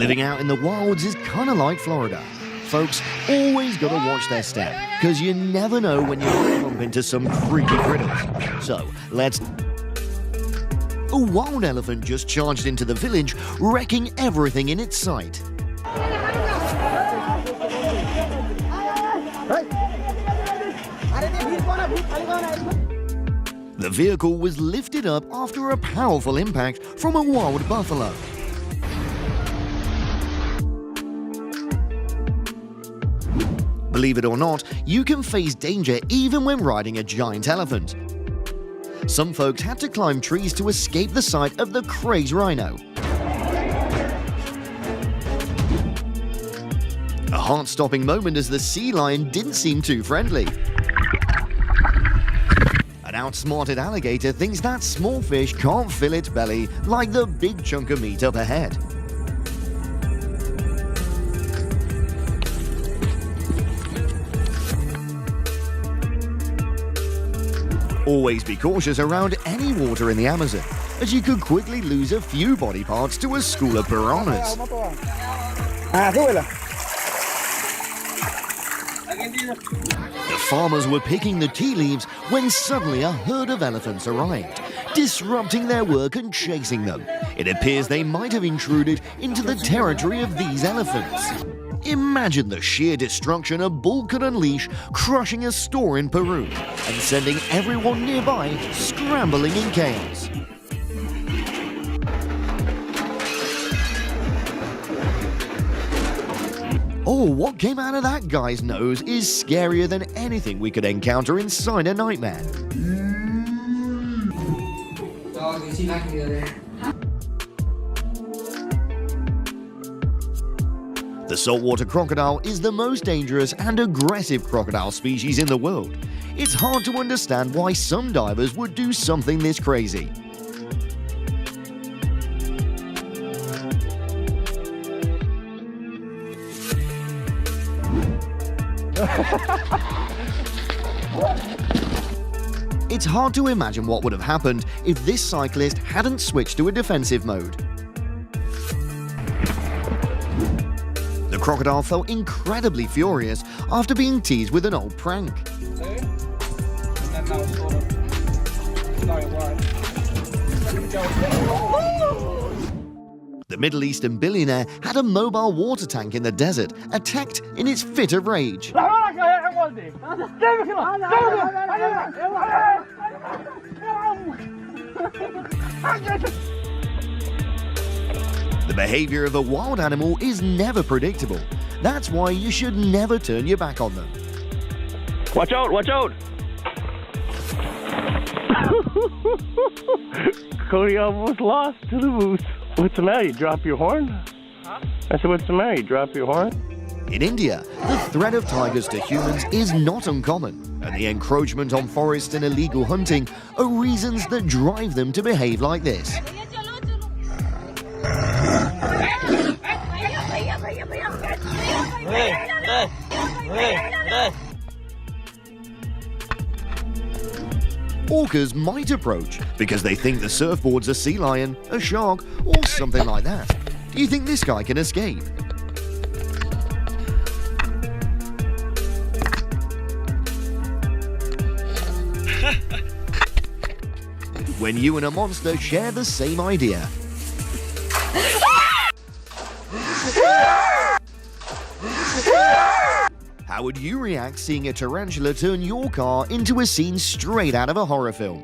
Living out in the wilds is kind of like Florida. Folks always got to watch their step, because you never know when you're going to bump into some freaky critters. So, let's... A wild elephant just charged into the village, wrecking everything in its sight. The vehicle was lifted up after a powerful impact from a wild buffalo. Believe it or not, you can face danger even when riding a giant elephant. Some folks had to climb trees to escape the sight of the crazed rhino. A heart-stopping moment as the sea lion didn't seem too friendly. An outsmarted alligator thinks that small fish can't fill its belly like the big chunk of meat up ahead. Always be cautious around any water in the Amazon, as you could quickly lose a few body parts to a school of piranhas. The farmers were picking the tea leaves when suddenly a herd of elephants arrived, disrupting their work and chasing them. It appears they might have intruded into the territory of these elephants. Imagine the sheer destruction a bull could unleash, crushing a store in Peru and sending everyone nearby scrambling in chaos. Oh, what came out of that guy's nose is scarier than anything we could encounter inside a nightmare. The saltwater crocodile is the most dangerous and aggressive crocodile species in the world. It's hard to understand why some divers would do something this crazy. It's hard to imagine what would have happened if this cyclist hadn't switched to a defensive mode. The crocodile felt incredibly furious after being teased with an old prank. The Middle Eastern billionaire had a mobile water tank in the desert, attacked in its fit of rage. The behavior of a wild animal is never predictable. That's why you should never turn your back on them. Watch out, watch out! Cody almost lost to the moose. What's the matter? You drop your horn? Huh? I said, what's the matter? You drop your horn? In India, the threat of tigers to humans is not uncommon, and the encroachment on forests and illegal hunting are reasons that drive them to behave like this. Orcas might approach because they think the surfboard's a sea lion, a shark, or something like that. Do you think this guy can escape? When you and a monster share the same idea. How would you react seeing a tarantula turn your car into a scene straight out of a horror film?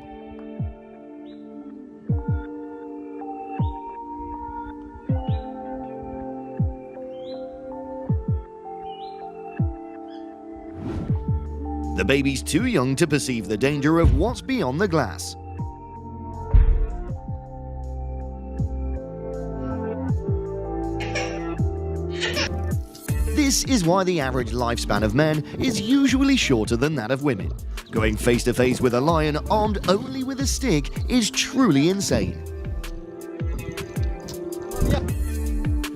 The baby's too young to perceive the danger of what's beyond the glass. This is why the average lifespan of men is usually shorter than that of women. Going face to face with a lion armed only with a stick is truly insane.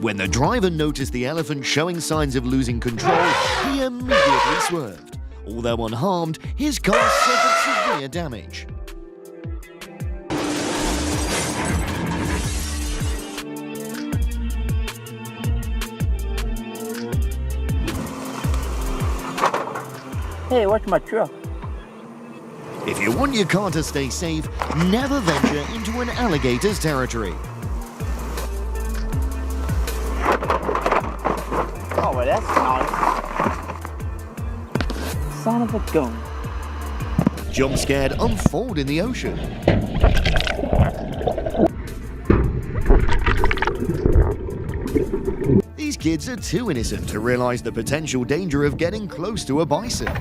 When the driver noticed the elephant showing signs of losing control, he immediately swerved. Although unharmed, his car suffered severe damage. Hey, watch my truck. If you want your car to stay safe, never venture into an alligator's territory. Oh, well, that's nice. Son of a gun. Jump scared unfold in the ocean. These kids are too innocent to realize the potential danger of getting close to a bison.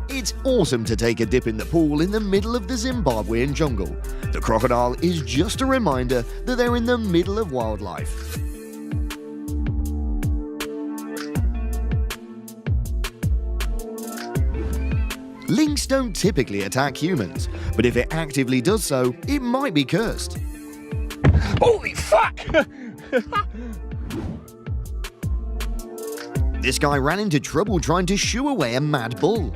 It's awesome to take a dip in the pool in the middle of the Zimbabwean jungle. The crocodile is just a reminder that they're in the middle of wildlife. Lynx don't typically attack humans, but if it actively does so, it might be cursed. Holy fuck! This guy ran into trouble trying to shoo away a mad bull.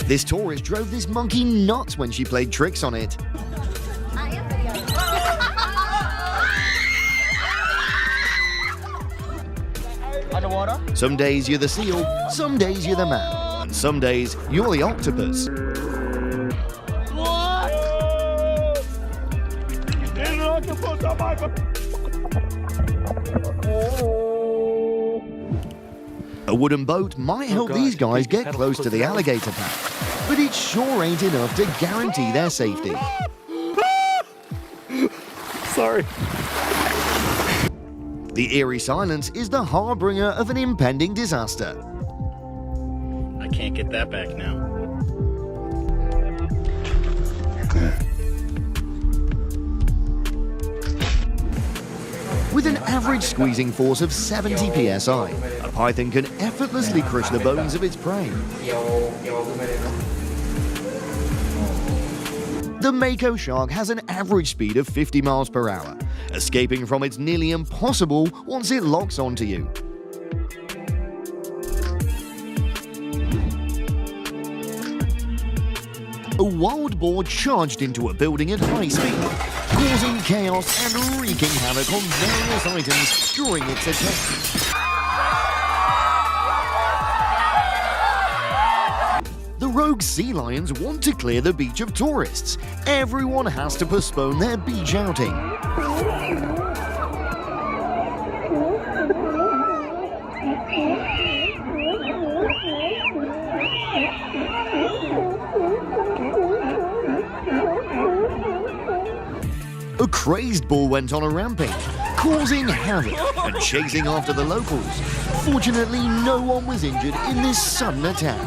This tourist drove this monkey nuts when she played tricks on it. Underwater? Some days you're the seal, some days you're the man, and some days you're the octopus. What? There's an octopus on my A wooden boat might help these guys get close to the alligator pack, but it sure ain't enough to guarantee their safety. Sorry. The eerie silence is the harbinger of an impending disaster. I can't get that back now. With an average squeezing force of 70 psi, a python can effortlessly crush the bones of its prey. The mako shark has an average speed of 50 miles per hour. Escaping from it's nearly impossible once it locks onto you. A wild boar charged into a building at high speed, causing chaos and wreaking havoc on various items during its attack. The rogue sea lions want to clear the beach of tourists. Everyone has to postpone their beach outing. A crazed bull went on a rampage, causing havoc and chasing after the locals. Fortunately, no one was injured in this sudden attack.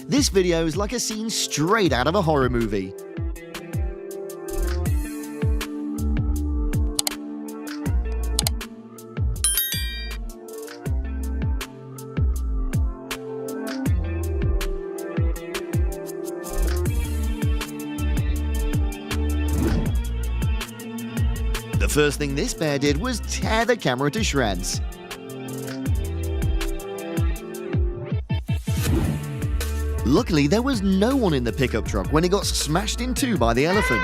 This video is like a scene straight out of a horror movie. The first thing this bear did was tear the camera to shreds. Luckily, there was no one in the pickup truck when it got smashed in two by the elephant.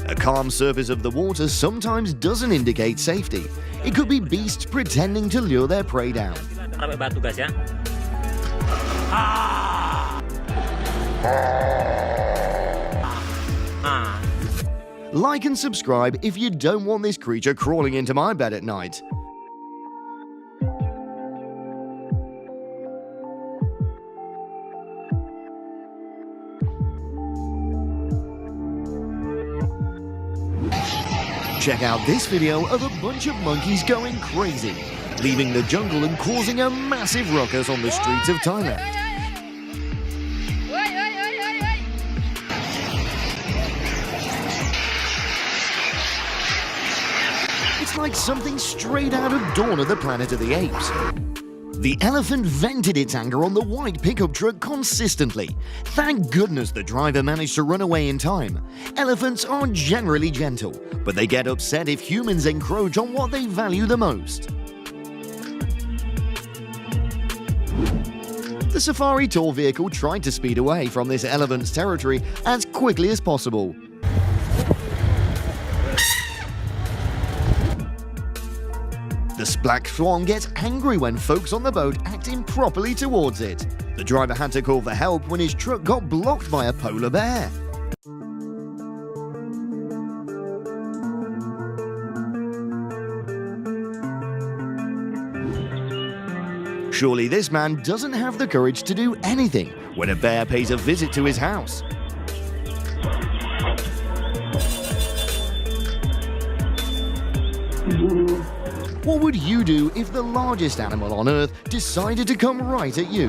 A calm surface of the water sometimes doesn't indicate safety. It could be beasts pretending to lure their prey down. Like and subscribe if you don't want this creature crawling into my bed at night. Check out this video of a bunch of monkeys going crazy, leaving the jungle and causing a massive ruckus on the streets of Thailand. like something straight out of Dawn of the Planet of the Apes. The elephant vented its anger on the white pickup truck consistently. Thank goodness the driver managed to run away in time. Elephants are generally gentle, but they get upset if humans encroach on what they value the most. The safari tour vehicle tried to speed away from this elephant's territory as quickly as possible. The black swan gets angry when folks on the boat act improperly towards it. The driver had to call for help when his truck got blocked by a polar bear. Surely this man doesn't have the courage to do anything when a bear pays a visit to his house. What would you do if the largest animal on Earth decided to come right at you?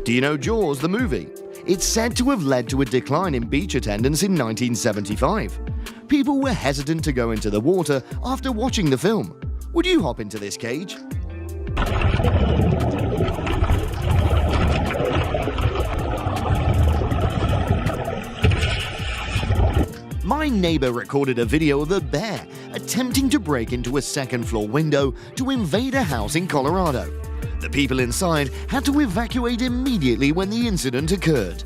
Do you know Jaws, the movie? It's said to have led to a decline in beach attendance in 1975. People were hesitant to go into the water after watching the film. Would you hop into this cage? My neighbor recorded a video of a bear attempting to break into a second-floor window to invade a house in Colorado. The people inside had to evacuate immediately when the incident occurred.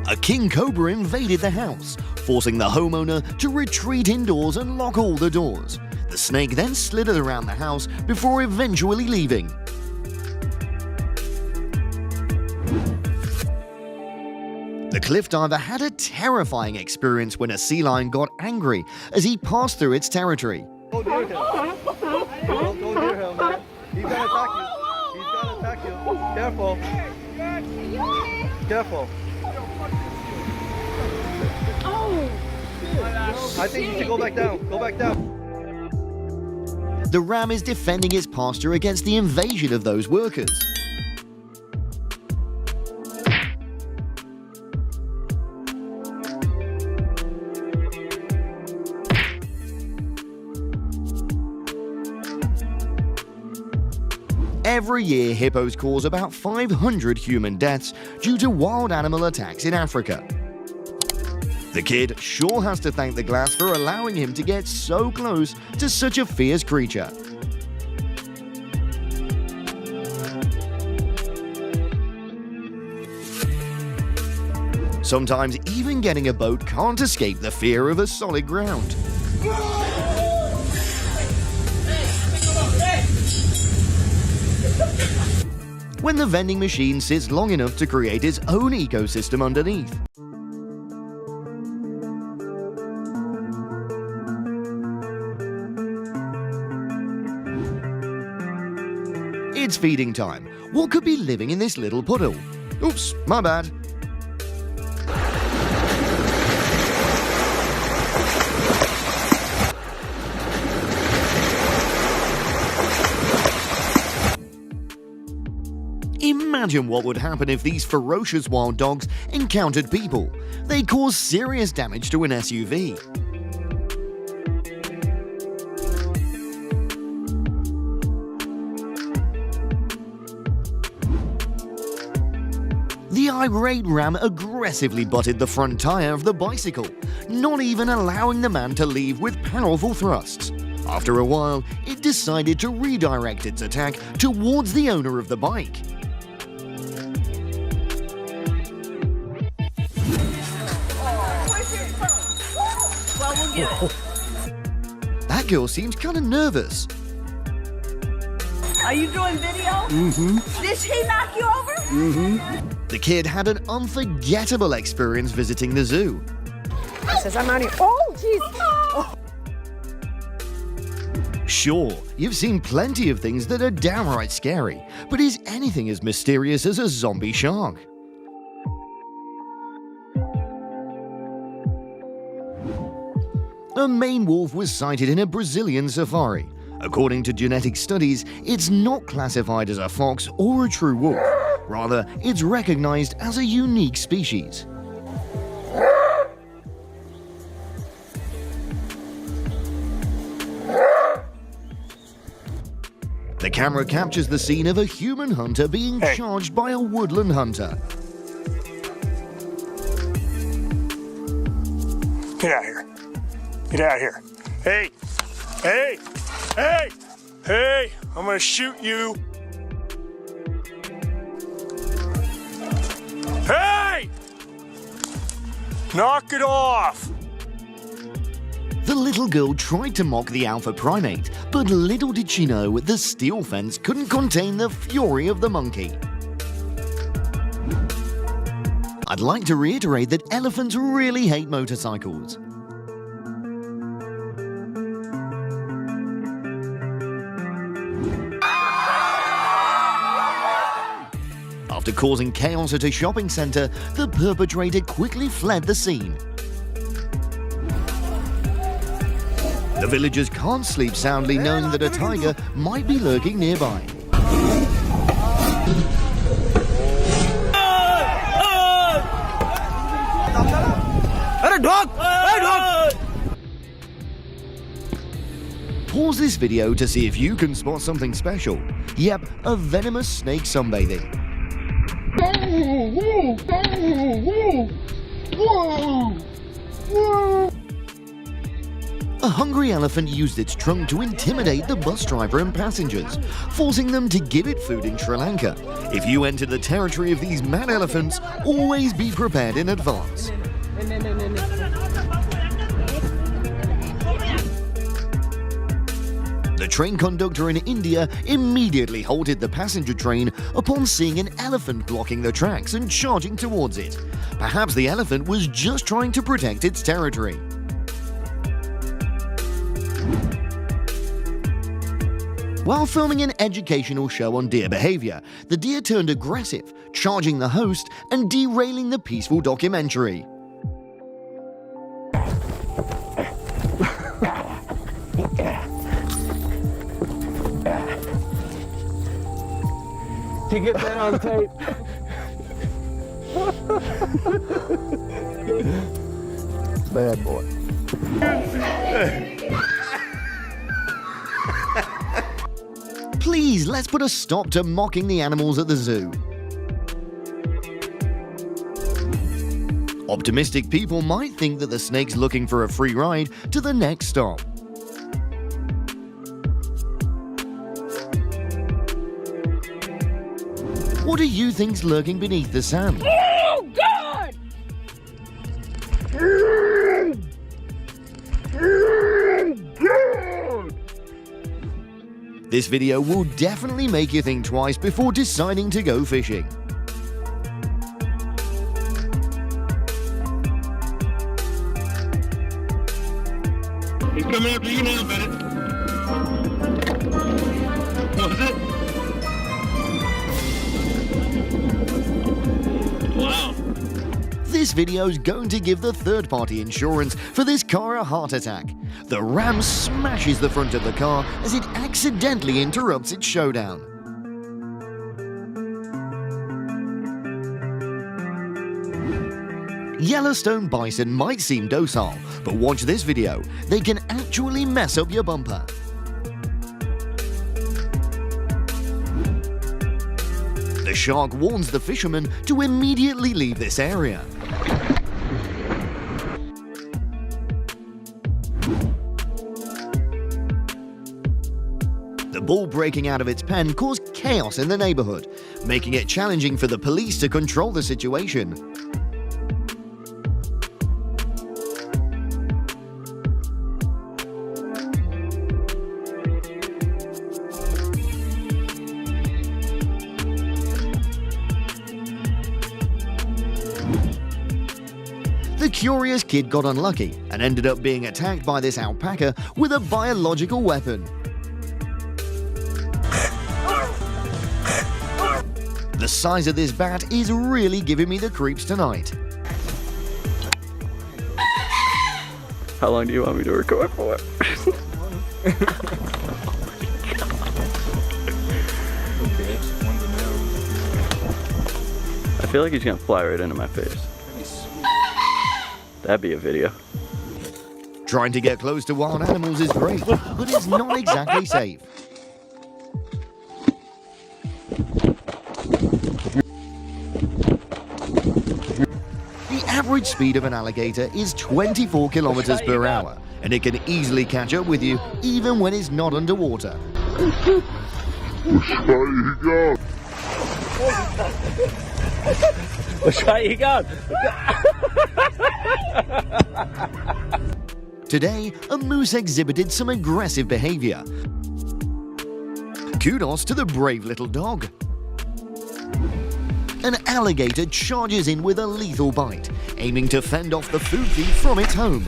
A king cobra invaded the house, forcing the homeowner to retreat indoors and lock all the doors. The snake then slithered around the house before eventually leaving. The cliff diver had a terrifying experience when a sea lion got angry as he passed through its territory. Go near him. Don't go near him, man. He's gonna attack you. He's gonna attack you. Careful. Careful. I think you should go back down. Go back down. The ram is defending its pasture against the invasion of those workers. Every year, hippos cause about 500 human deaths due to wild animal attacks in Africa. The kid sure has to thank the glass for allowing him to get so close to such a fierce creature. Sometimes even getting a boat can't escape the fear of a solid ground. When the vending machine sits long enough to create its own ecosystem underneath. It's feeding time. What could be living in this little puddle? Oops, my bad. Imagine what would happen if these ferocious wild dogs encountered people. They'd cause serious damage to an SUV. The irate ram aggressively butted the front tire of the bicycle, not even allowing the man to leave with powerful thrusts. After a while, it decided to redirect its attack towards the owner of the bike. That girl seems kind of nervous. Are you doing video? Mm-hmm. Did she knock you over? Mm-hmm. The kid had an unforgettable experience visiting the zoo. It says I'm out here. Oh, jeez. Oh. Sure, you've seen plenty of things that are downright scary, but is anything as mysterious as a zombie shark? A Maine wolf was sighted in a Brazilian safari. According to genetic studies, it's not classified as a fox or a true wolf. Rather, it's recognized as a unique species. The camera captures the scene of a human hunter being charged by a woodland hunter. Get out of here. Get out of here. Hey! Hey! Hey! Hey! I'm gonna shoot you. Hey! Knock it off! The little girl tried to mock the alpha primate, but little did she know the steel fence couldn't contain the fury of the monkey. I'd like to reiterate that elephants really hate motorcycles. After causing chaos at a shopping center, the perpetrator quickly fled the scene. The villagers can't sleep soundly knowing that a tiger might be lurking nearby. Pause this video to see if you can spot something special. Yep, a venomous snake sunbathing. A hungry elephant used its trunk to intimidate the bus driver and passengers, forcing them to give it food in Sri Lanka. If you enter the territory of these mad elephants, always be prepared in advance. The train conductor in India immediately halted the passenger train upon seeing an elephant blocking the tracks and charging towards it. Perhaps the elephant was just trying to protect its territory. While filming an educational show on deer behavior, the deer turned aggressive, charging the host and derailing the peaceful documentary. To get that on tape. Bad boy. Please, let's put a stop to mocking the animals at the zoo. Optimistic people might think that the snake's looking for a free ride to the next stop. What do you think's lurking beneath the sand? Oh, God! This video will definitely make you think twice before deciding to go fishing. He's coming after you now, Bennett. What was it? Wow. This video's going to give the third-party insurance for this car a heart attack. The Ram smashes the front of the car as it accidentally interrupts its showdown. Yellowstone bison might seem docile, but watch this video. They can actually mess up your bumper. The shark warns the fisherman to immediately leave this area. The bull breaking out of its pen caused chaos in the neighborhood, making it challenging for the police to control the situation. The curious kid got unlucky and ended up being attacked by this alpaca with a biological weapon. The size of this bat is really giving me the creeps tonight. How long do you want me to record for? feel like he's gonna fly right into my face. That'd be a video. Trying to get close to wild animals is great, but it's not exactly safe. The average speed of an alligator is 24 kilometers per hour, and it can easily catch up with you even when it's not underwater. Which way you going? Today, a moose exhibited some aggressive behavior. Kudos to the brave little dog. An alligator charges in with a lethal bite, aiming to fend off the food thief from its home.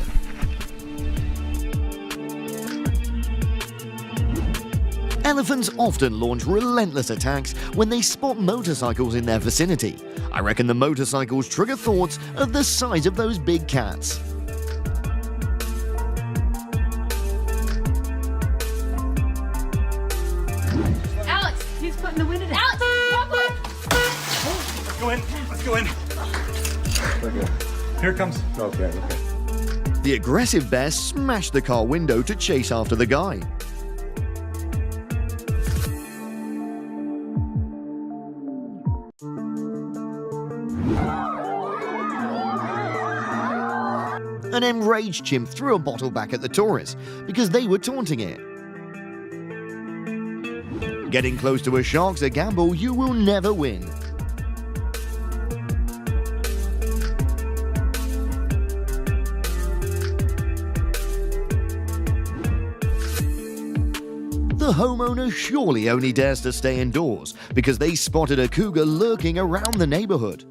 Elephants often launch relentless attacks when they spot motorcycles in their vicinity. I reckon the motorcycles trigger thoughts of the size of those big cats. Alex, he's putting the wind in. Alex, go for it. Let's go in. Let's go in. Here it comes. Okay. The aggressive bear smashed the car window to chase after the guy. An enraged chimp threw a bottle back at the tourists because they were taunting it. Getting close to a shark's a gamble you will never win. The homeowner surely only dares to stay indoors because they spotted a cougar lurking around the neighborhood.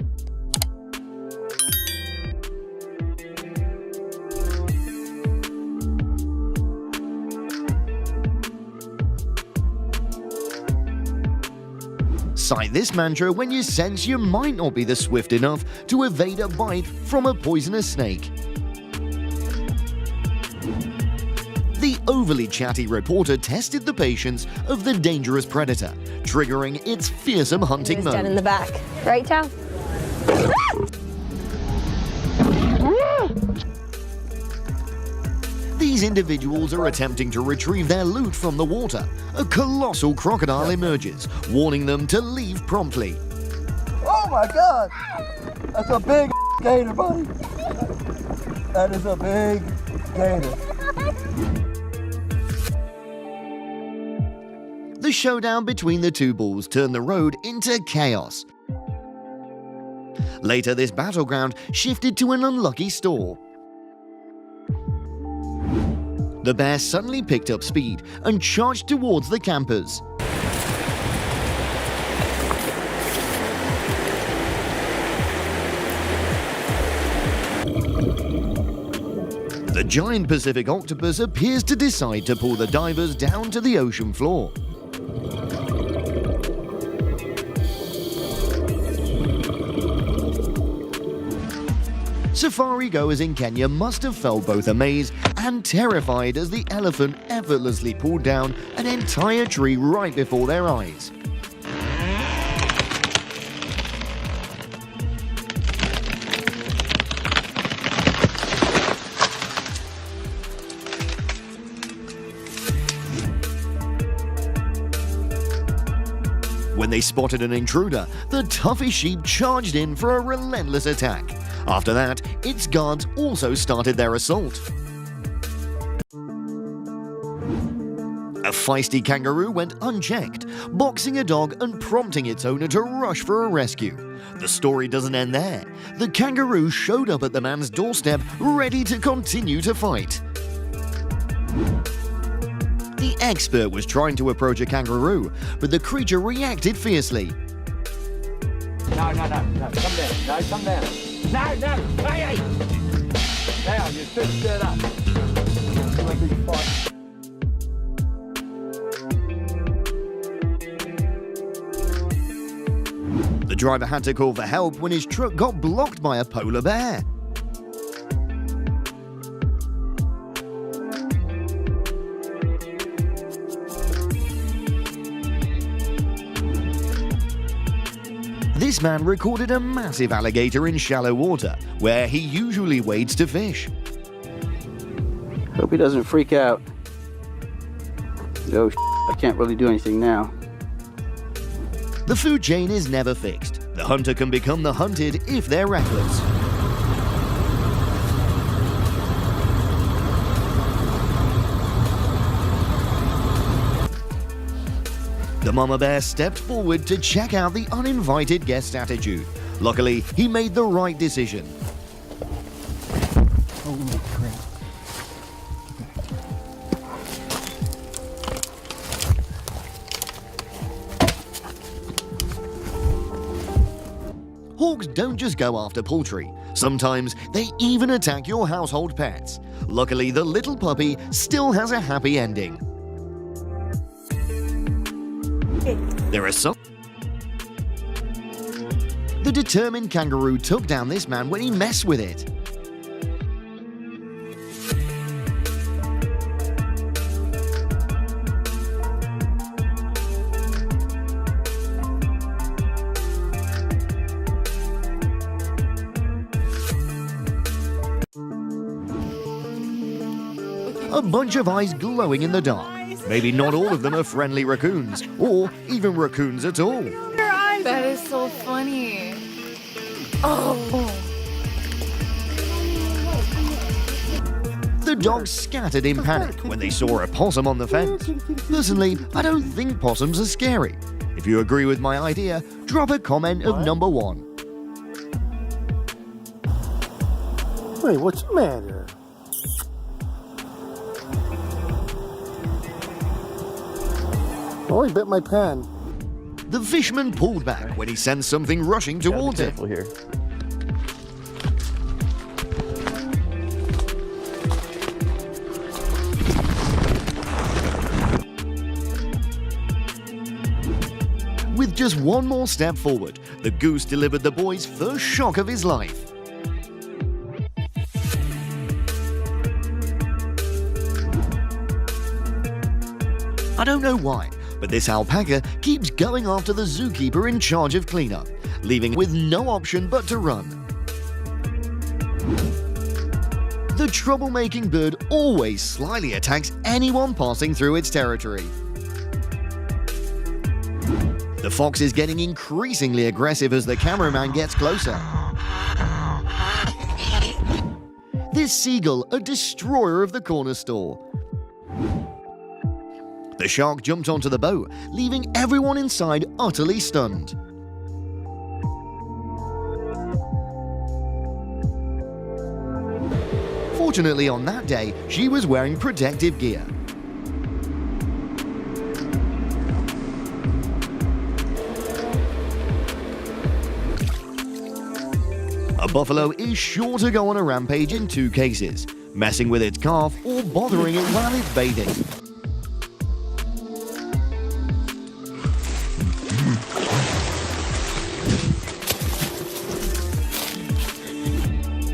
Cite this mantra when you sense you might not be the swift enough to evade a bite from a poisonous snake. The overly chatty reporter tested the patience of the dangerous predator, triggering its fearsome hunting mode. Down in the back. Right, Chow? These individuals are attempting to retrieve their loot from the water. A colossal crocodile emerges, warning them to leave promptly. Oh my God! That's a big gator, buddy. That is a big gator. The showdown between the two bulls turned the road into chaos. Later, this battleground shifted to an unlucky stall. The bear suddenly picked up speed and charged towards the campers. The giant Pacific octopus appears to decide to pull the divers down to the ocean floor. Safari goers in Kenya must have felt both amazed and terrified as the elephant effortlessly pulled down an entire tree right before their eyes. When they spotted an intruder, the toughest sheep charged in for a relentless attack. After that, its guards also started their assault. A feisty kangaroo went unchecked, boxing a dog and prompting its owner to rush for a rescue. The story doesn't end there. The kangaroo showed up at the man's doorstep, ready to continue to fight. The expert was trying to approach a kangaroo, but the creature reacted fiercely. No, come down. No, come down. No, hey! Now, you sit straight up. It's gonna be fun. The driver had to call for help when his truck got blocked by a polar bear. This man recorded a massive alligator in shallow water, where he usually wades to fish. Hope he doesn't freak out. Oh, I can't really do anything now. The food chain is never fixed. The hunter can become the hunted if they're reckless. The mama bear stepped forward to check out the uninvited guest's attitude. Luckily, he made the right decision. Holy crap. Hawks don't just go after poultry. Sometimes they even attack your household pets. Luckily, the little puppy still has a happy ending. There are some. The determined kangaroo took down this man when he messed with it. A bunch of eyes glowing in the dark. Maybe not all of them are friendly raccoons, or even raccoons at all. That is so funny. Oh. The dogs scattered in panic when they saw a possum on the fence. Personally, I don't think possums are scary. If you agree with my idea, drop a comment of number 1. Wait, what's the matter? Oh, he bit my pen. The fisherman pulled back when he sensed something rushing towards him. Careful here. With just one more step forward, the goose delivered the boy's first shock of his life. I don't know why, but this alpaca keeps going after the zookeeper in charge of cleanup, leaving with no option but to run. The troublemaking bird always slyly attacks anyone passing through its territory. The fox is getting increasingly aggressive as the cameraman gets closer. This seagull, a destroyer of the corner store. The shark jumped onto the boat, leaving everyone inside utterly stunned. Fortunately, on that day, she was wearing protective gear. A buffalo is sure to go on a rampage in 2 cases: messing with its calf or bothering it while it's bathing.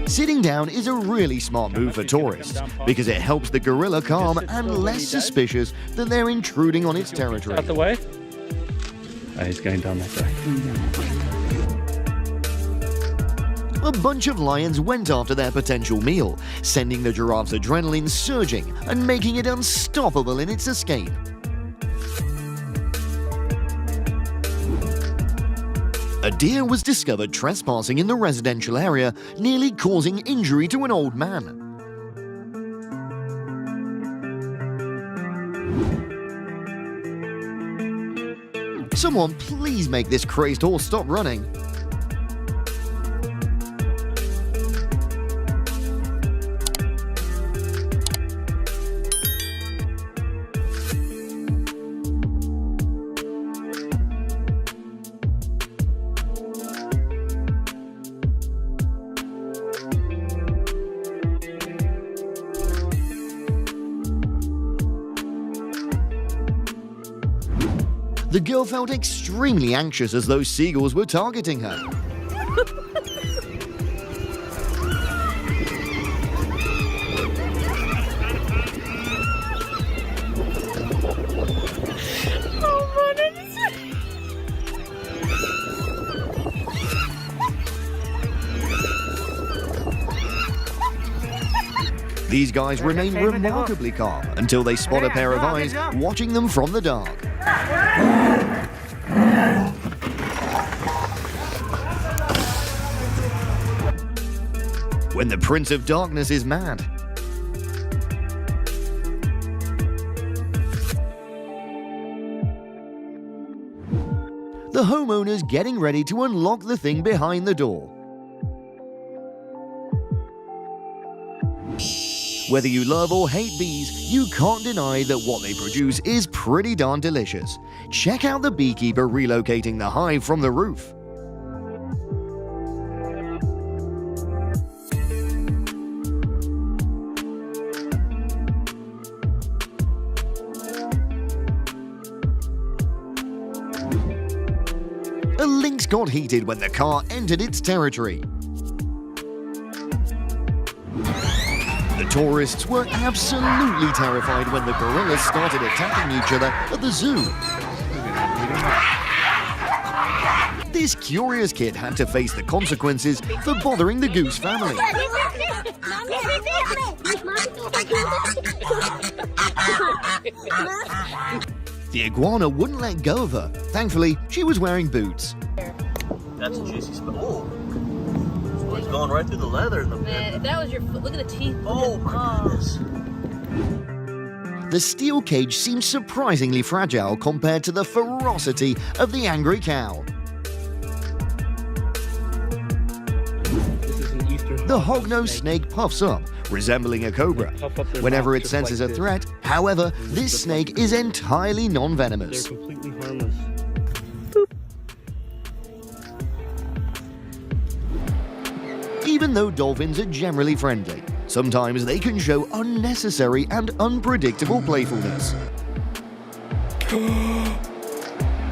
Sitting down is a really smart move for tourists because it helps the gorilla calm and less suspicious that they're intruding on its territory. Out the way. Oh, he's going down that way. A bunch of lions went after their potential meal, sending the giraffe's adrenaline surging and making it unstoppable in its escape. A deer was discovered trespassing in the residential area, nearly causing injury to an old man. Someone please make this crazed horse stop running. The girl felt extremely anxious as those seagulls were targeting her. These guys remain remarkably calm until they spot a pair of eyes watching them from the dark. When the Prince of Darkness is mad. The homeowner's getting ready to unlock the thing behind the door. Whether you love or hate bees, you can't deny that what they produce is pretty darn delicious. Check out the beekeeper relocating the hive from the roof. A lynx got heated when the car entered its territory. The tourists were absolutely terrified when the gorillas started attacking each other at the zoo. This curious kid had to face the consequences for bothering the goose family. The iguana wouldn't let go of her. Thankfully, she was wearing boots. That's a juicy spot. Oh, it's going right through the leather. If that was your foot, look at the teeth. Oh my goodness. The steel cage seems surprisingly fragile compared to the ferocity of the angry cow. The hognose snake puffs up, resembling a cobra, whenever it senses a threat. However, this snake is entirely non-venomous. They're completely harmless. Even though dolphins are generally friendly, sometimes they can show unnecessary and unpredictable playfulness.